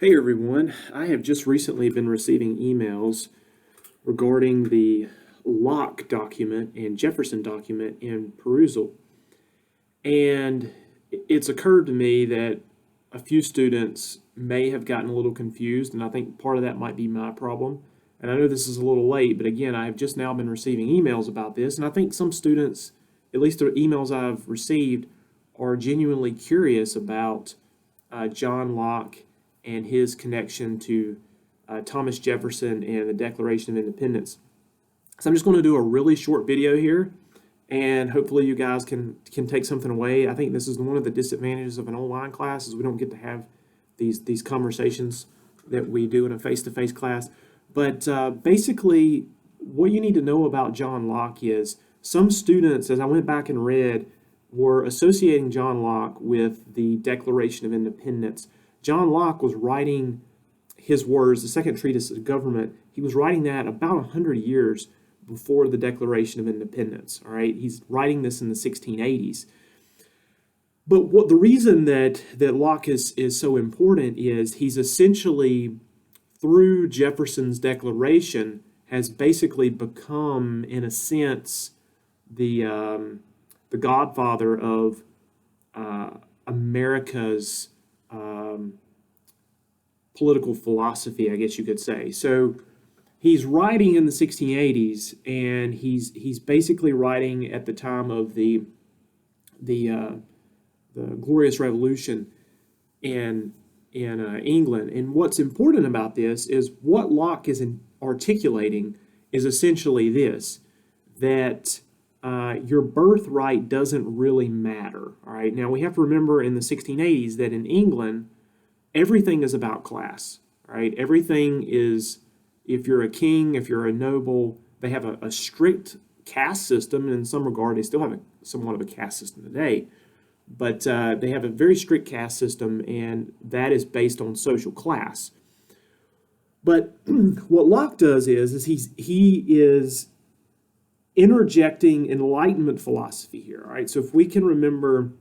Hey everyone, I have just recently been receiving emails regarding the Locke document and Jefferson document in perusal. And it's occurred to me that a few students may have gotten a little confused, and I think part of that might be my problem. And I know this is a little late, but again, I have just now been receiving emails about this, and I think some students, at least the emails I've received, are genuinely curious about John Locke and his connection to Thomas Jefferson and the Declaration of Independence. So I'm just going to do a really short video here, and hopefully you guys can take something away. I think this is one of the disadvantages of an online class is we don't get to have these conversations that we do in a face-to-face class. But basically, what you need to know about John Locke is some students, as I went back and read, were associating John Locke with the Declaration of Independence. John Locke was writing his words, the second treatise of government. He was writing that about 100 years before the Declaration of Independence. All right, he's writing this in the 1680s. But what the reason that Locke is so important is he's essentially, through Jefferson's Declaration, has basically become, in a sense, the godfather of America's political philosophy, I guess you could say. So he's writing in the 1680s, and he's basically writing at the time of the Glorious Revolution in England. And what's important about this is what Locke is articulating is essentially this, that your birthright doesn't really matter. All right. Now we have to remember in the 1680s that in England, everything is about class. All right. Everything is, if you're a king, if you're a noble, they have a strict caste system. And in some regard, they still have somewhat of a caste system today. But they have a very strict caste system, and that is based on social class. But what Locke does is he is interjecting Enlightenment philosophy here. All right, so if we can remember,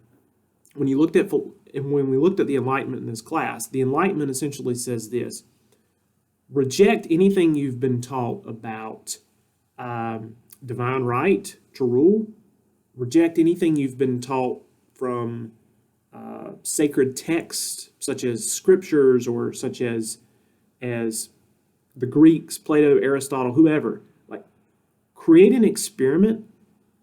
when we looked at the Enlightenment in this class, the Enlightenment essentially says this: reject anything you've been taught about divine right to rule. Reject anything you've been taught from sacred texts, such as scriptures, or such as the Greeks, Plato, Aristotle, whoever. Like, create an experiment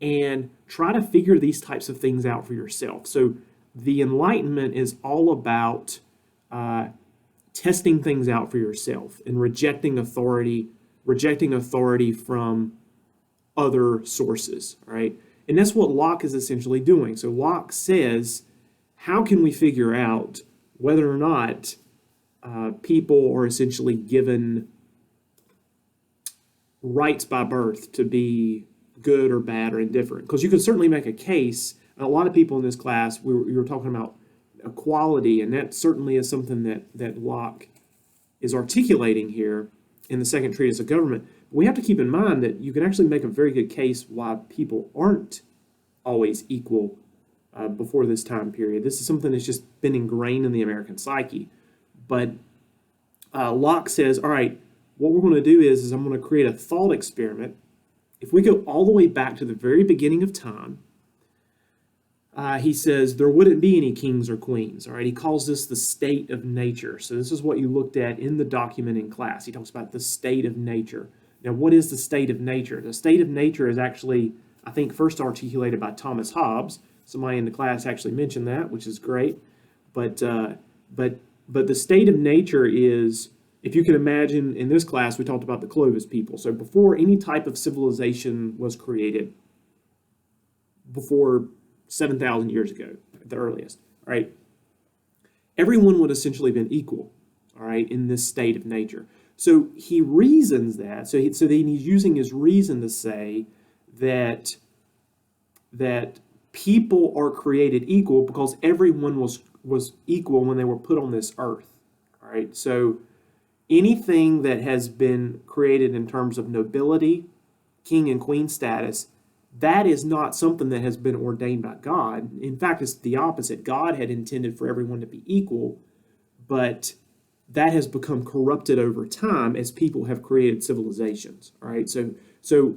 and try to figure these types of things out for yourself. So the Enlightenment is all about testing things out for yourself and rejecting authority from other sources, right? And that's what Locke is essentially doing. So Locke says, how can we figure out whether or not people are essentially given rights by birth to be good or bad or indifferent? Because you can certainly make a case, and a lot of people in this class, we were talking about equality, and that certainly is something that Locke is articulating here in the second treatise of government. We have to keep in mind that you can actually make a very good case why people aren't always equal before this time period. This is something that's just been ingrained in the American psyche. But Locke says, all right, what we're going to do is I'm going to create a thought experiment. If we go all the way back to the very beginning of time, he says there wouldn't be any kings or queens. All right, he calls this the state of nature. So this is what you looked at in the document in class. He talks about the state of nature. Now, what is the state of nature? The state of nature is actually, I think, first articulated by Thomas Hobbes. Somebody in the class actually mentioned that, which is great. But the state of nature is, if you can imagine, in this class we talked about the Clovis people. So before any type of civilization was created, before 7,000 years ago at the earliest, all right, everyone would essentially been equal, all right, in this state of nature. So he reasons that. So then he's using his reason to say that people are created equal because everyone was equal when they were put on this earth. All right. So anything that has been created in terms of nobility, king and queen status, that is not something that has been ordained by God. In fact, it's the opposite. God had intended for everyone to be equal, but that has become corrupted over time as people have created civilizations. All right, so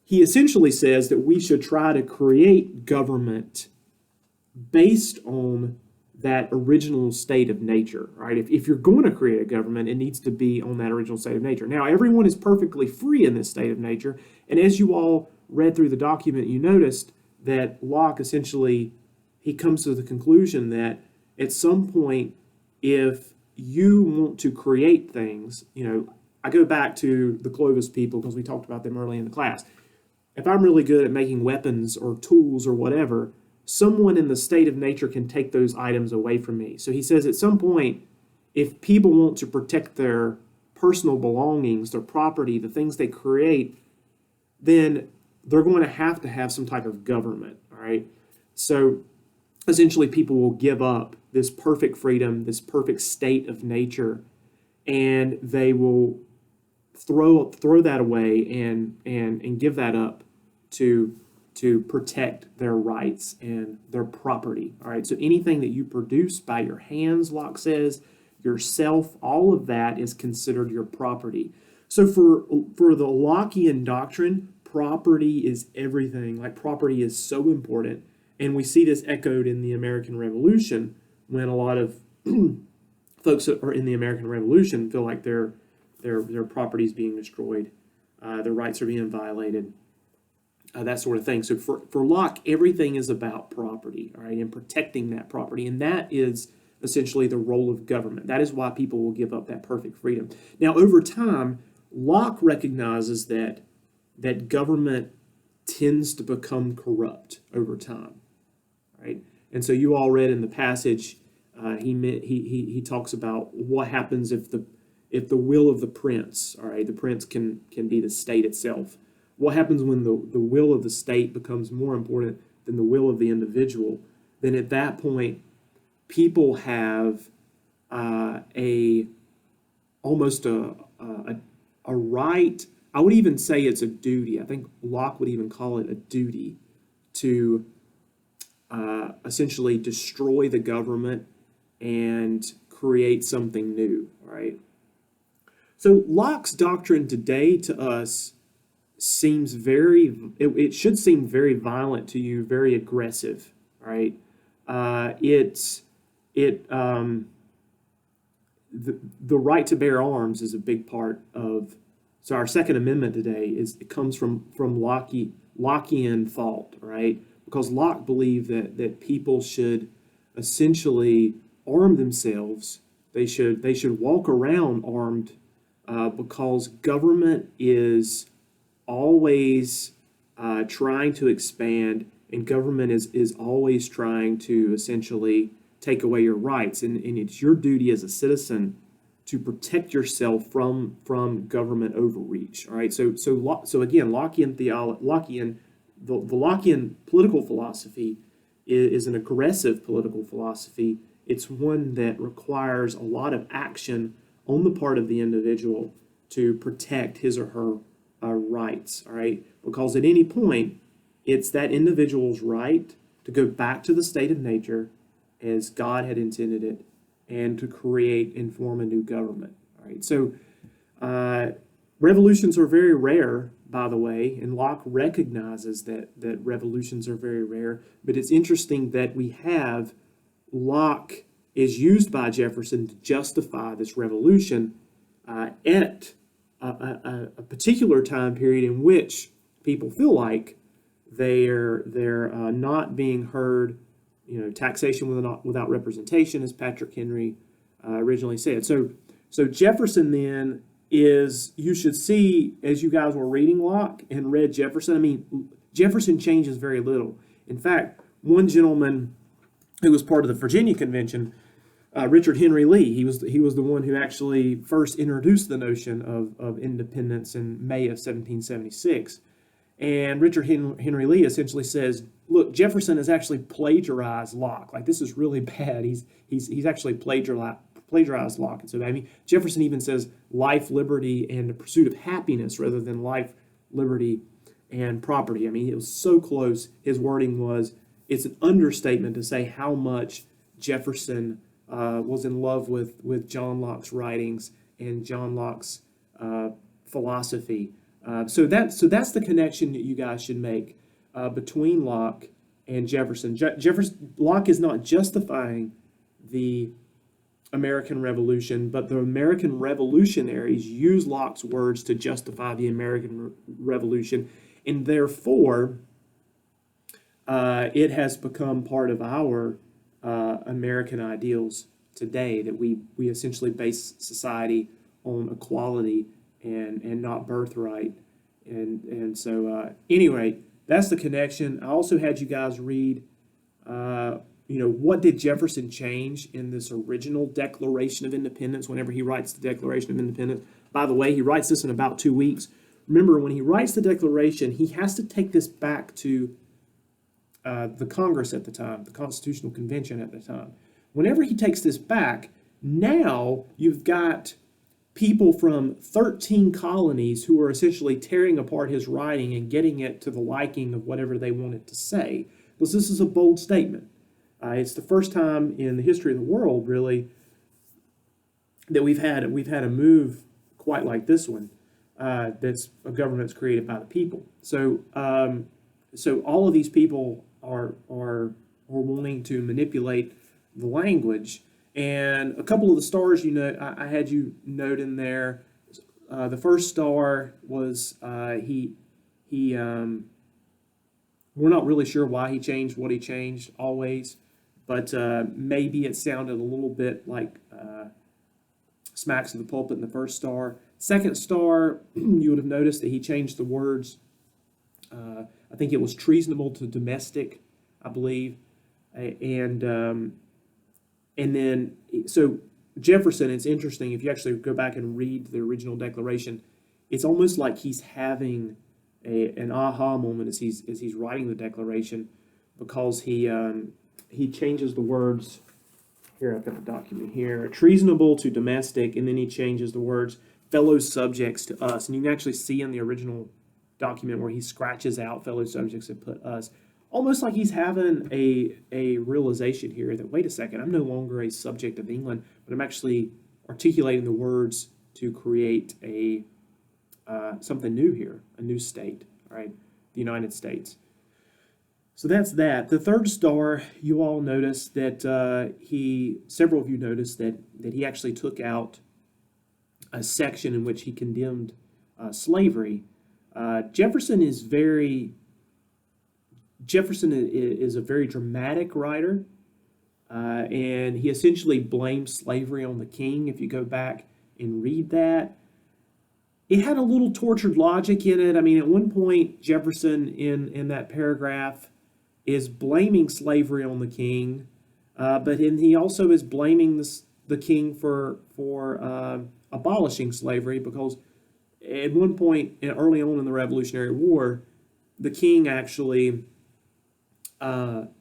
he essentially says that we should try to create government based on that original state of nature, right? If you're going to create a government, it needs to be on that original state of nature. Now, everyone is perfectly free in this state of nature, and as you all read through the document, you noticed that Locke essentially, he comes to the conclusion that at some point, if you want to create things, I go back to the Clovis people because we talked about them early in the class. If I'm really good at making weapons or tools or whatever, someone in the state of nature can take those items away from me. So he says at some point, if people want to protect their personal belongings, their property, the things they create, then they're going to have some type of government, all right? So essentially people will give up this perfect freedom, this perfect state of nature, and they will throw that away and give that up to protect their rights and their property. All right, so anything that you produce by your hands, Locke says, yourself, all of that is considered your property. So for the Lockean doctrine, property is everything. Like, property is so important. And we see this echoed in the American Revolution when a lot of folks that are in the American Revolution feel like their property is being destroyed, their rights are being violated, that sort of thing. So for Locke, everything is about property, all right, and protecting that property. And that is essentially the role of government. That is why people will give up that perfect freedom. Now, over time, Locke recognizes that government tends to become corrupt over time, right? And so you all read in the passage, he talks about what happens if the will of the prince, all right, the prince can be the state itself. What happens when the will of the state becomes more important than the will of the individual? Then at that point, people have almost a right. I would even say it's a duty. I think Locke would even call it a duty to essentially destroy the government and create something new, right? So Locke's doctrine today to us seems it should seem very violent to you, very aggressive, right? The right to bear arms is a big part of. So our Second Amendment today it comes from Lockean thought, right? Because Locke believed that people should essentially arm themselves. They should walk around armed because government is always trying to expand, and government is always trying to essentially take away your rights, and it's your duty as a citizen to protect yourself from government overreach. All right, so again, the Lockean political philosophy is an aggressive political philosophy. It's one that requires a lot of action on the part of the individual to protect his or her rights, all right? Because at any point, it's that individual's right to go back to the state of nature as God had intended it and to create and form a new government, all right? So revolutions are very rare, by the way, and Locke recognizes that revolutions are very rare, but it's interesting that we have Locke is used by Jefferson to justify this revolution at a particular time period in which people feel like they're not being heard. Taxation without representation, as Patrick Henry originally said. So Jefferson then is, you should see, as you guys were reading Locke and read Jefferson, I mean, Jefferson changes very little. In fact, one gentleman who was part of the Virginia Convention, Richard Henry Lee, he was the one who actually first introduced the notion of independence in May of 1776. And Richard Henry Lee essentially says, look, Jefferson has actually plagiarized Locke. Like, this is really bad. He's actually plagiarized Locke. And so, I mean, Jefferson even says life, liberty, and the pursuit of happiness rather than life, liberty, and property. I mean, it was so close. His wording was, it's an understatement to say how much Jefferson was in love with John Locke's writings and John Locke's philosophy. So that's the connection that you guys should make between Locke and Jefferson. Locke is not justifying the American Revolution, but the American revolutionaries use Locke's words to justify the American Revolution, and therefore it has become part of our American ideals today, that we essentially base society on equality and not birthright. And so anyway, that's the connection. I also had you guys read, what did Jefferson change in this original Declaration of Independence whenever he writes the Declaration of Independence? By the way, he writes this in about 2 weeks. Remember, when he writes the Declaration, he has to take this back to the Congress at the time, the Constitutional Convention at the time. Whenever he takes this back, now you've got people from 13 colonies who are essentially tearing apart his writing and getting it to the liking of whatever they want it to say. Because this is a bold statement. It's the first time in the history of the world, really, that we've had a move quite like this one. That's a government's created by the people. So all of these people are wanting to manipulate the language. And a couple of the stars, I had you note in there. The first star was we're not really sure why he changed what he changed always, but maybe it sounded a little bit like smacks of the pulpit in the first star. Second star, you would have noticed that he changed the words. I think it was treasonable to domestic, I believe, and then so Jefferson. It's interesting if you actually go back and read the original Declaration. It's almost like he's having an aha moment as he's writing the Declaration, because he changes the words. Here, I've got the document here. Treasonable to domestic, and then he changes the words fellow subjects to us. And you can actually see in the original document where he scratches out fellow subjects and put us. Almost like he's having a realization here that, wait a second, I'm no longer a subject of England, but I'm actually articulating the words to create a something new here, a new state, right? The United States. So that's that. The third star, you all noticed that several of you noticed that he actually took out a section in which he condemned slavery. Jefferson is a very dramatic writer, and he essentially blames slavery on the king. If you go back and read that, it had a little tortured logic in it. I mean, at one point, Jefferson in that paragraph is blaming slavery on the king, but he also is blaming the king for abolishing slavery, because at one point early on in the Revolutionary War, the king actually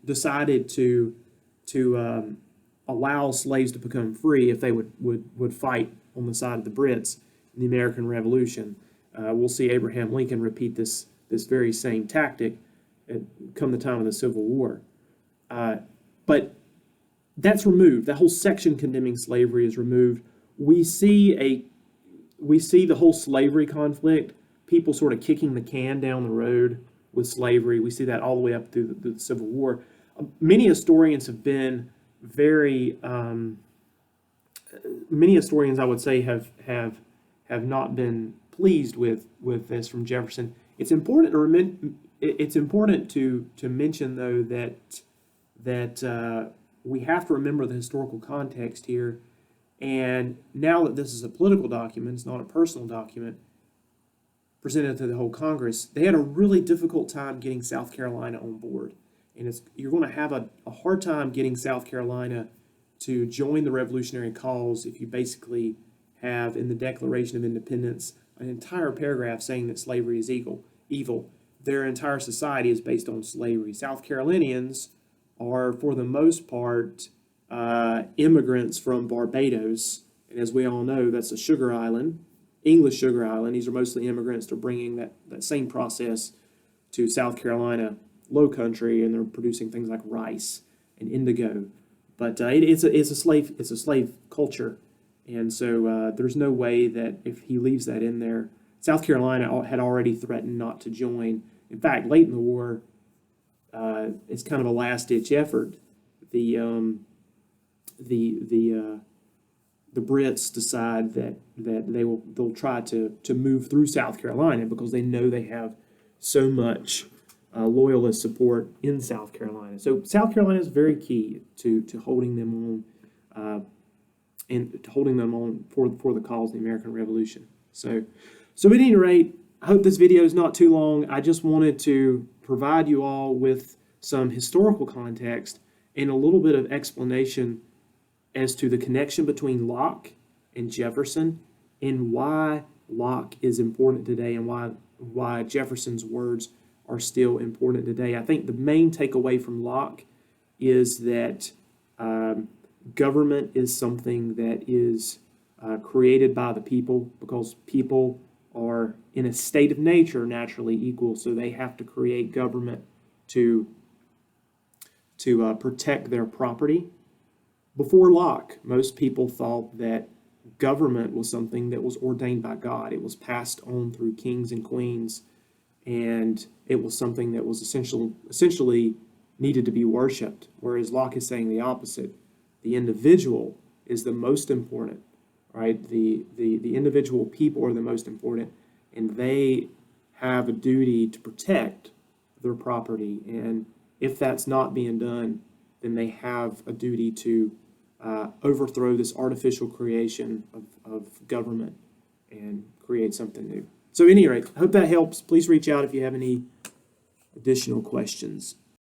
decided to allow slaves to become free if they would fight on the side of the Brits in the American Revolution. We'll see Abraham Lincoln repeat this very same tactic come the time of the Civil War. But that's removed. That whole section condemning slavery is removed. We see the whole slavery conflict, people sort of kicking the can down the road with slavery. We see that all the way up through the Civil War. Many historians have been many historians, I would say, have not been pleased with this from Jefferson. It's important to mention, though, that we have to remember the historical context here. And now that this is a political document, it's not a personal document presented to the whole Congress, they had a really difficult time getting South Carolina on board. And you're going to have a hard time getting South Carolina to join the revolutionary cause if you basically have in the Declaration of Independence an entire paragraph saying that slavery is evil. Their entire society is based on slavery. South Carolinians are, for the most part, immigrants from Barbados. And as we all know, that's a sugar island, English sugar island. These are mostly immigrants. They're bringing that same process to South Carolina low country, and they're producing things like rice and indigo. But it's a slave culture, and so there's no way that if he leaves that in there, South Carolina had already threatened not to join. In fact, late in the war, it's kind of a last ditch effort. The the the uh, the Brits decide that they'll try to move through South Carolina because they know they have so much loyalist support in South Carolina. So South Carolina is very key to holding them on for the cause of the American Revolution. So at any rate, I hope this video is not too long. I just wanted to provide you all with some historical context and a little bit of explanation as to the connection between Locke and Jefferson and why Locke is important today and why Jefferson's words are still important today. I think the main takeaway from Locke is that government is something that is created by the people because people are in a state of nature naturally equal, so they have to create government to protect their property. Before Locke, most people thought that government was something that was ordained by God. It was passed on through kings and queens, and it was something that was essentially needed to be worshipped, whereas Locke is saying the opposite. The individual is the most important, right? The individual people are the most important, and they have a duty to protect their property. And if that's not being done, then they have a duty to overthrow this artificial creation of government and create something new. So at any rate, I hope that helps. Please reach out if you have any additional questions.